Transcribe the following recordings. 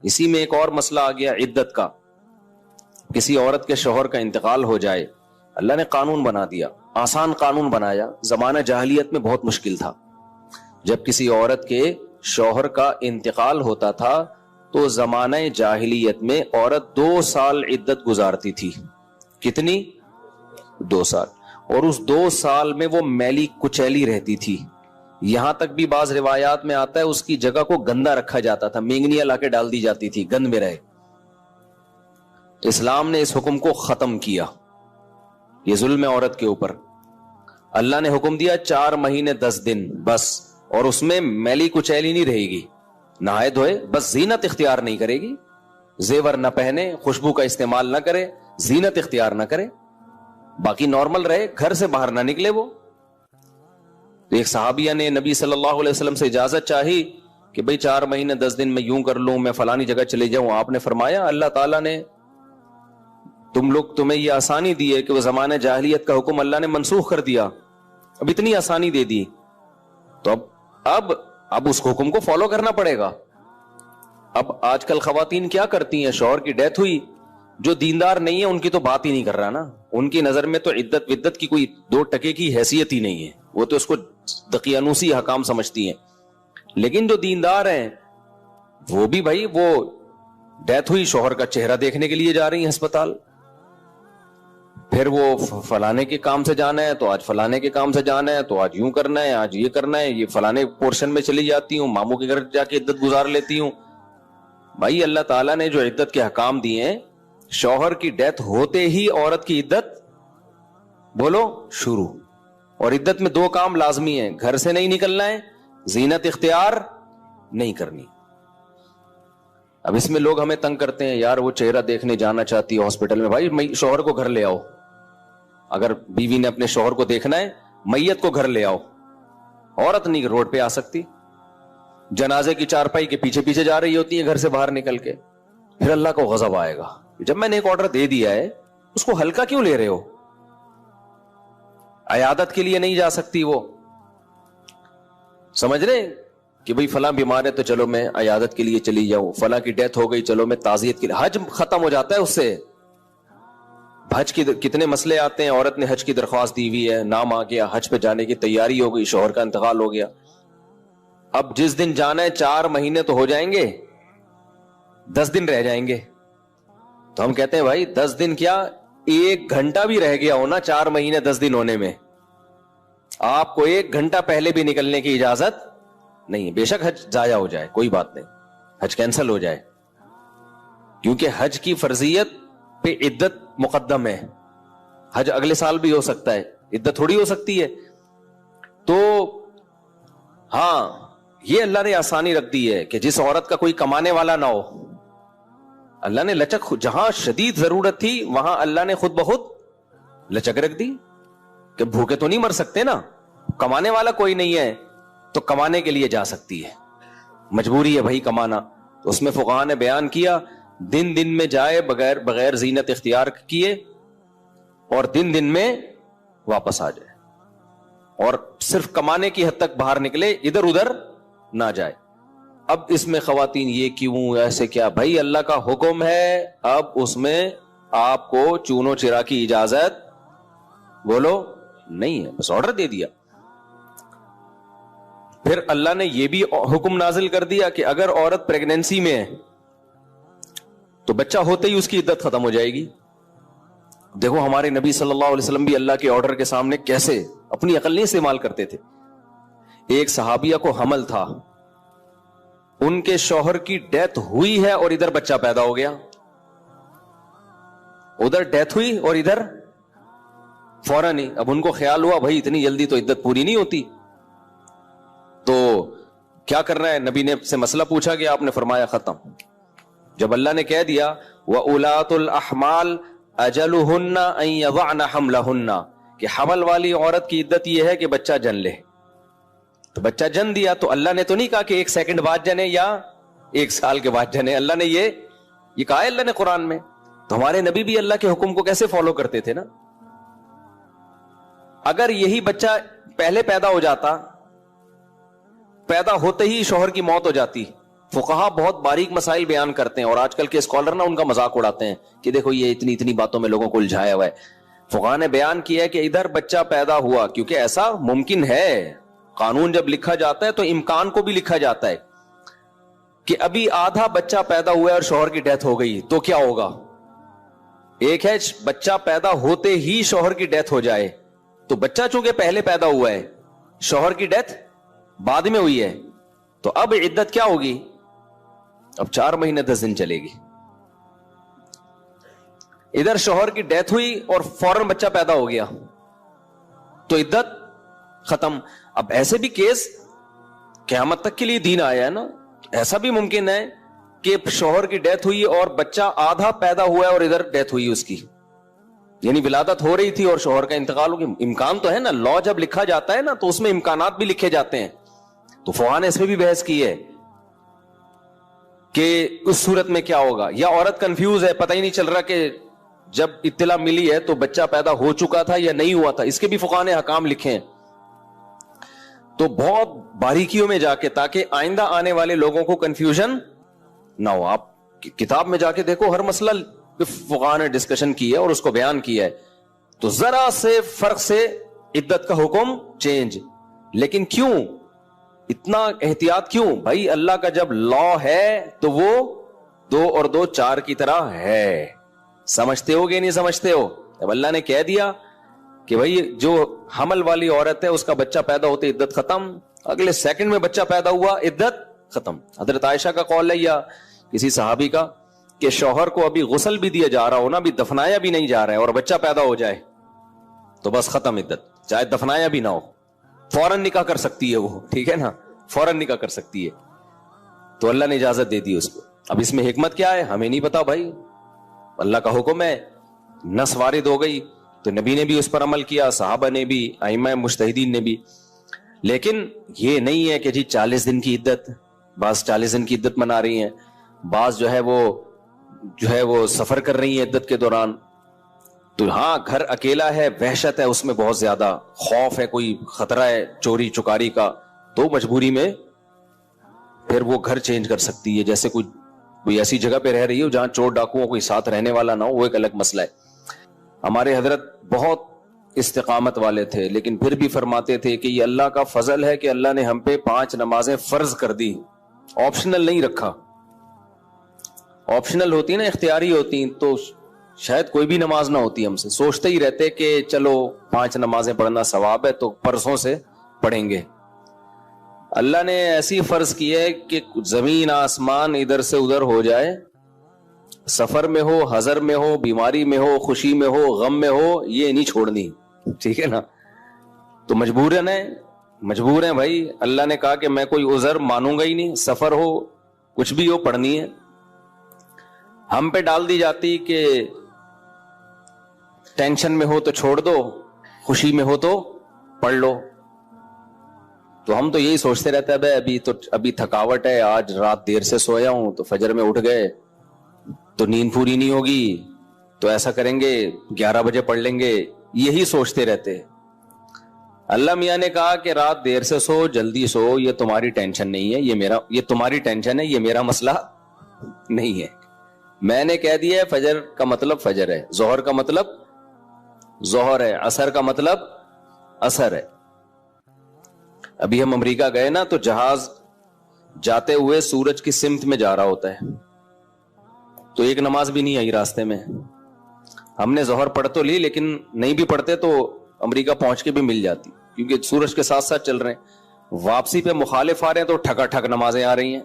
اسی میں ایک اور مسئلہ آ گیا عدت کا. کسی عورت کے شوہر کا انتقال ہو جائے, اللہ نے قانون بنا دیا, آسان قانون بنایا. زمانہ جاہلیت میں بہت مشکل تھا. جب کسی عورت کے شوہر کا انتقال ہوتا تھا تو زمانہ جاہلیت میں عورت 2 سال عدت گزارتی تھی. کتنی؟ 2 سال. اور اس 2 سال میں وہ میلی کچیلی رہتی تھی. یہاں تک بھی بعض روایات میں آتا ہے اس کی جگہ کو گندا رکھا جاتا تھا, مینگنیاں لا کے ڈال دی جاتی تھی گند میں رہے. اسلام نے اس حکم کو ختم کیا, یہ ظلم ہے عورت کے اوپر. اللہ نے حکم دیا 4 مہینے 10 دن بس, اور اس میں میلی کچیلی نہیں رہے گی, نہائے دھوئے, بس زینت اختیار نہیں کرے گی, زیور نہ پہنے, خوشبو کا استعمال نہ کرے, زینت اختیار نہ کرے, باقی نارمل رہے, گھر سے باہر نہ نکلے. وہ ایک صحابیہ نے نبی صلی اللہ علیہ وسلم سے اجازت چاہی کہ بھئی 4 مہینے 10 دن میں یوں کر لوں, میں فلانی جگہ چلے جاؤں. آپ نے فرمایا اللہ تعالیٰ نے تمہیں یہ آسانی دی ہے کہ وہ زمانہ جاہلیت کا حکم اللہ نے منسوخ کر دیا, اب اتنی آسانی دے دی, تو اب اس حکم کو فالو کرنا پڑے گا. اب آج کل خواتین کیا کرتی ہیں, شوہر کی ڈیتھ ہوئی, جو دیندار نہیں ہے ان کی تو بات ہی نہیں کر رہا نا, ان کی نظر میں تو عدت ودت کی کوئی 2 ٹکے کی حیثیت ہی نہیں ہے, وہ تو اس کو دقیانوسی حکام سمجھتی ہیں. لیکن جو دیندار ہیں وہ بھی بھائی, وہ ڈیتھ ہوئی, شوہر کا چہرہ دیکھنے کے لیے جا رہی ہیں ہسپتال, پھر وہ فلانے کے کام سے جانا ہے تو آج فلانے کے کام سے جانا ہے, تو آج یوں کرنا ہے, آج یہ کرنا ہے, یہ فلانے پورشن میں چلی جاتی ہوں, ماموں کے گھر جا کے عدت گزار لیتی ہوں. بھائی اللہ تعالیٰ نے جو عدت کے حکام دیے ہیں, شوہر کی ڈیتھ ہوتے ہی عورت کی عدت بولو شروع. اور عدت میں 2 کام لازمی ہیں, گھر سے نہیں نکلنا ہے, زینت اختیار نہیں کرنی. اب اس میں لوگ ہمیں تنگ کرتے ہیں, یار وہ چہرہ دیکھنے جانا چاہتی ہے ہاسپٹل میں, بھائی شوہر کو گھر لے آؤ. اگر بیوی نے اپنے شوہر کو دیکھنا ہے, میت کو گھر لے آؤ. عورت نہیں روڈ پہ آ سکتی, جنازے کی چارپائی کے پیچھے پیچھے جا رہی ہوتی ہے گھر سے باہر نکل کے. پھر اللہ کو غضب آئے گا, جب میں نے ایک آرڈر دے دیا ہے اس کو ہلکا کیوں لے رہے ہو. عیادت کے لیے نہیں جا سکتی وہ, سمجھ رہے کہ بھئی فلاں بیمار ہے تو چلو میں عیادت کے لیے چلی جاؤں, فلاں کی ڈیتھ ہو گئی چلو میں تعزیت کے لیے. حج ختم ہو جاتا ہے اس سے. حج کی کتنے مسئلے آتے ہیں, عورت نے حج کی درخواست دی ہوئی ہے, نام آ گیا, حج پہ جانے کی تیاری ہو گئی, شوہر کا انتقال ہو گیا. اب جس دن جانا ہے 4 مہینے تو ہو جائیں گے, 10 دن رہ جائیں گے. تو ہم کہتے ہیں بھائی 10 دن کیا, 1 گھنٹہ بھی رہ گیا ہونا 4 مہینے 10 دن ہونے میں, آپ کو 1 گھنٹہ پہلے بھی نکلنے کی اجازت نہیں ہے. بے شک حج ضائع ہو جائے کوئی بات نہیں, حج کینسل ہو جائے, کیونکہ حج کی فرضیت پہ عدت مقدم ہے. حج اگلے سال بھی ہو سکتا ہے, عدت تھوڑی ہو سکتی ہے. تو ہاں یہ اللہ نے آسانی رکھ دی ہے کہ جس عورت کا کوئی کمانے والا نہ ہو, اللہ نے لچک, جہاں شدید ضرورت تھی وہاں اللہ نے خود بخود لچک رکھ دی کہ بھوکے تو نہیں مر سکتے نا, کمانے والا کوئی نہیں ہے تو کمانے کے لیے جا سکتی ہے, مجبوری ہے بھائی کمانا. تو اس میں فقہاء نے بیان کیا دن میں جائے بغیر زینت اختیار کیے, اور دن میں واپس آ جائے, اور صرف کمانے کی حد تک باہر نکلے, ادھر ادھر نہ جائے. اب اس میں خواتین یہ کیوں ایسے کیا, بھائی اللہ کا حکم ہے, اب اس میں آپ کو چونو چرا کی اجازت بولو نہیں ہے, بس آرڈر دے دیا. پھر اللہ نے یہ بھی حکم نازل کر دیا کہ اگر عورت پریگنینسی میں ہے تو بچہ ہوتے ہی اس کی عدت ختم ہو جائے گی. دیکھو ہمارے نبی صلی اللہ علیہ وسلم بھی اللہ کے آرڈر کے سامنے کیسے اپنی عقل نہیں استعمال کرتے تھے. ایک صحابیہ کو حمل تھا, ان کے شوہر کی ڈیتھ ہوئی ہے اور ادھر بچہ پیدا ہو گیا. ادھر ڈیتھ ہوئی اور ادھر فوراً ہی. اب ان کو خیال ہوا بھائی اتنی جلدی تو عدت پوری نہیں ہوتی, تو کیا کرنا ہے. نبی نے سے مسئلہ پوچھا کہ آپ نے فرمایا ختم. جب اللہ نے کہہ دیا وَأُولَاتُ الْأَحْمَالِ أَجَلُهُنَّ أَن يَضَعْنَ حَمْلَهُنَّ, کہ حمل والی عورت کی عدت یہ ہے کہ بچہ جن لے. تو بچہ جن دیا تو اللہ نے تو نہیں کہا کہ 1 سیکنڈ بعد جنے یا 1 سال کے بعد جنے, اللہ نے یہ کہا ہے اللہ نے قرآن میں. تو ہمارے نبی بھی اللہ کے حکم کو کیسے فالو کرتے تھے نا. اگر یہی بچہ پہلے پیدا ہو جاتا, پیدا ہوتے ہی شوہر کی موت ہو جاتی, فقہا بہت باریک مسائل بیان کرتے ہیں اور آج کل کے اسکالر نا ان کا مذاق اڑاتے ہیں کہ دیکھو یہ اتنی باتوں میں لوگوں کو الجھایا ہوا ہے. فقہا نے بیان کیا ہے کہ ادھر بچہ پیدا ہوا, کیونکہ ایسا ممکن ہے, قانون جب لکھا جاتا ہے تو امکان کو بھی لکھا جاتا ہے کہ ابھی آدھا بچہ پیدا ہوا ہے اور شوہر کی ڈیتھ ہو گئی تو کیا ہوگا. ایک ہے بچہ پیدا ہوتے ہی شوہر کی ڈیتھ ہو جائے, تو بچہ چونکہ پہلے پیدا ہوا ہے, شوہر کی ڈیتھ بعد میں ہوئی ہے, تو اب عدت کیا ہوگی, اب 4 مہینے 10 دن چلے گی. ادھر شوہر کی ڈیتھ ہوئی اور فوراً بچہ پیدا ہو گیا تو عدت ختم. اب ایسے بھی کیس قیامت تک کے لیے دین آیا ہے نا, ایسا بھی ممکن ہے کہ شوہر کی ڈیتھ ہوئی اور بچہ آدھا پیدا ہوا ہے اور ادھر ڈیتھ ہوئی اس کی, یعنی ولادت ہو رہی تھی اور شوہر کا انتقال ہو گیا. امکان تو ہے نا, لا جب لکھا جاتا ہے نا تو اس میں امکانات بھی لکھے جاتے ہیں. تو فقہا نے اس میں بھی بحث کی ہے کہ اس صورت میں کیا ہوگا, یا عورت کنفیوز ہے, پتہ ہی نہیں چل رہا کہ جب اطلاع ملی ہے تو بچہ پیدا ہو چکا تھا یا نہیں ہوا تھا. اس کے بھی فقہا نے احکام لکھے ہیں. تو بہت باریکیوں میں جا کے, تاکہ آئندہ آنے والے لوگوں کو کنفیوژن نہ ہو. آپ کتاب میں جا کے دیکھو, ہر مسئلہ فقہا نے ڈسکشن کی ہے اور اس کو بیان کیا ہے. تو ذرا سے فرق سے عدت کا حکم چینج. لیکن کیوں اتنا احتیاط کیوں بھائی؟ اللہ کا جب لا ہے تو وہ 2 اور 2 4 کی طرح ہے. سمجھتے ہو کہ نہیں سمجھتے ہو؟ اب اللہ نے کہہ دیا کہ بھائی جو حمل والی عورت ہے اس کا بچہ پیدا ہوتے عدت ختم, اگلے سیکنڈ میں بچہ پیدا ہوا عدت ختم. حضرت عائشہ کا قول ہے یا کسی صحابی کا کہ شوہر کو ابھی غسل بھی دیا جا رہا ہو نا, ابھی دفنایا بھی نہیں جا رہا ہے اور بچہ پیدا ہو جائے تو بس ختم عدت, چاہے دفنایا بھی نہ ہو, فوراً نکاح کر سکتی ہے وہ, ٹھیک ہے نا, فوراً نکاح کر سکتی ہے. تو اللہ نے اجازت دے دی اس کو. اب اس میں حکمت کیا ہے ہمیں نہیں پتا بھائی, اللہ کا حکم ہے, نص وارد ہو گئی تو نبی نے بھی اس پر عمل کیا, صحابہ نے بھی, ائمہ مجتہدین نے بھی. لیکن یہ نہیں ہے کہ جی 40 دن کی عدت, بعض 40 دن کی عدت منا رہی ہیں, بعض جو ہے وہ سفر کر رہی ہیں عدت کے دوران. تو ہاں گھر اکیلا ہے, وحشت ہے اس میں, بہت زیادہ خوف ہے, کوئی خطرہ ہے چوری چکاری کا, تو مجبوری میں پھر وہ گھر چینج کر سکتی ہے. جیسے کوئی ایسی جگہ پہ رہ رہی ہو جہاں چور ڈاکوؤں کوئی ساتھ رہنے والا نہ ہو, وہ ایک الگ مسئلہ ہے. ہمارے حضرت بہت استقامت والے تھے, لیکن پھر بھی فرماتے تھے کہ یہ اللہ کا فضل ہے کہ اللہ نے ہم پہ 5 نمازیں فرض کر دی, آپشنل نہیں رکھا. آپشنل ہوتی نا, اختیاری ہوتی تو شاید کوئی بھی نماز نہ ہوتی. ہم سے سوچتے ہی رہتے کہ چلو 5 نمازیں پڑھنا ثواب ہے تو پرسوں سے پڑھیں گے. اللہ نے ایسی فرض کی ہے کہ زمین آسمان ادھر سے ادھر ہو جائے, سفر میں ہو, حضر میں ہو, بیماری میں ہو, خوشی میں ہو, غم میں ہو, یہ نہیں چھوڑنی, ٹھیک ہے نا. تو مجبور ہیں بھائی. اللہ نے کہا کہ میں کوئی عذر مانوں گا ہی نہیں, سفر ہو کچھ بھی ہو پڑھنی ہے. ہم پہ ڈال دی جاتی کہ ٹینشن میں ہو تو چھوڑ دو, خوشی میں ہو تو پڑھ لو. تو ہم تو یہی سوچتے رہتے ہیں بھائی ابھی تھکاوٹ ہے, آج رات دیر سے سویا ہوں تو فجر میں اٹھ گئے تو نیند پوری نہیں ہوگی, تو ایسا کریں گے 11 بجے پڑھ لیں گے, یہی سوچتے رہتے. اللہ میاں نے کہا کہ رات دیر سے سو, جلدی سو, یہ تمہاری ٹینشن نہیں ہے, یہ تمہاری ٹینشن ہے, یہ میرا مسئلہ نہیں ہے. میں نے کہہ دیا ہے فجر کا مطلب فجر ہے, ظہر کا مطلب ظہر ہے, عصر کا مطلب عصر ہے. ابھی ہم امریکہ گئے نا تو جہاز جاتے ہوئے سورج کی سمت میں جا رہا ہوتا ہے, تو ایک نماز بھی نہیں آئی راستے میں. ہم نے ظہر پڑھ تو لی, لیکن نہیں بھی پڑھتے تو امریکہ پہنچ کے بھی مل جاتی, کیونکہ سورج کے ساتھ ساتھ چل رہے ہیں. واپسی پہ مخالف آ رہے ہیں تو ٹھکا ٹھک نمازیں آ رہی ہیں.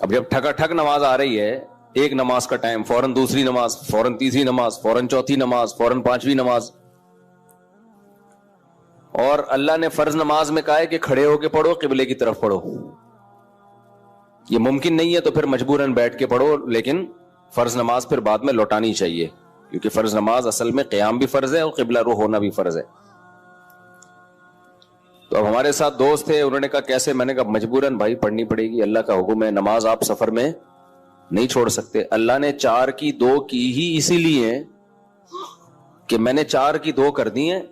اب جب ٹھکا ٹھک نماز آ رہی ہے, ایک نماز کا ٹائم, فوراً دوسری نماز, فوراً تیسری نماز, فوراً چوتھی نماز, فوراً 5ویں نماز. اور اللہ نے فرض نماز میں کہا ہے کہ کھڑے ہو کے پڑھو, قبلے کی طرف پڑھو. یہ ممکن نہیں ہے تو پھر مجبوراً بیٹھ کے پڑھو, لیکن فرض نماز پھر بعد میں لوٹانی چاہیے, کیونکہ فرض نماز اصل میں قیام بھی فرض ہے اور قبلہ رخ ہونا بھی فرض ہے. تو اب ہمارے ساتھ دوست تھے, انہوں نے کہا کیسے؟ میں نے کہا مجبوراً بھائی پڑھنی پڑے گی, اللہ کا حکم ہے, نماز آپ سفر میں نہیں چھوڑ سکتے. اللہ نے 4 کی 2 کی ہی اسی لیے کہ میں نے 4 کی 2 کر دی ہیں,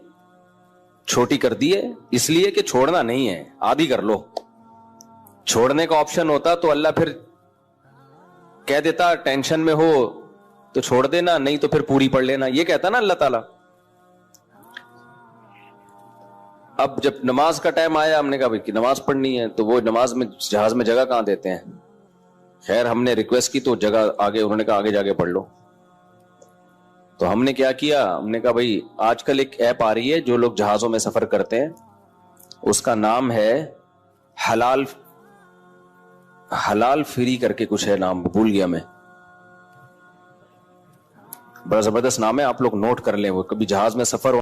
چھوٹی کر دی ہے, اس لیے کہ چھوڑنا نہیں ہے, آدھی کر لو. چھوڑنے کا آپشن ہوتا تو اللہ پھر کہہ دیتا ٹینشن میں ہو تو چھوڑ دینا, نہیں تو پھر پوری پڑھ لینا, یہ کہتا نا اللہ تعالیٰ. اب جب نماز کا ٹائم آیا, ہم نے کہا بھائی کہ نماز پڑھنی ہے, تو وہ نماز میں جہاز میں جگہ کہاں دیتے ہیں. خیر ہم نے ریکویسٹ کی تو جگہ آگے, انہوں نے کہا آگے جا کے پڑھ لو. تو ہم نے کیا کیا, ہم نے کہا بھائی آج کل ایک ایپ آ رہی ہے جو لوگ جہازوں میں سفر کرتے ہیں, اس کا نام ہے حلال فری کر کے کچھ ہے, نام بھول گیا میں, بڑا زبردست نام ہے, آپ لوگ نوٹ کر لیں. وہ کبھی جہاز میں سفر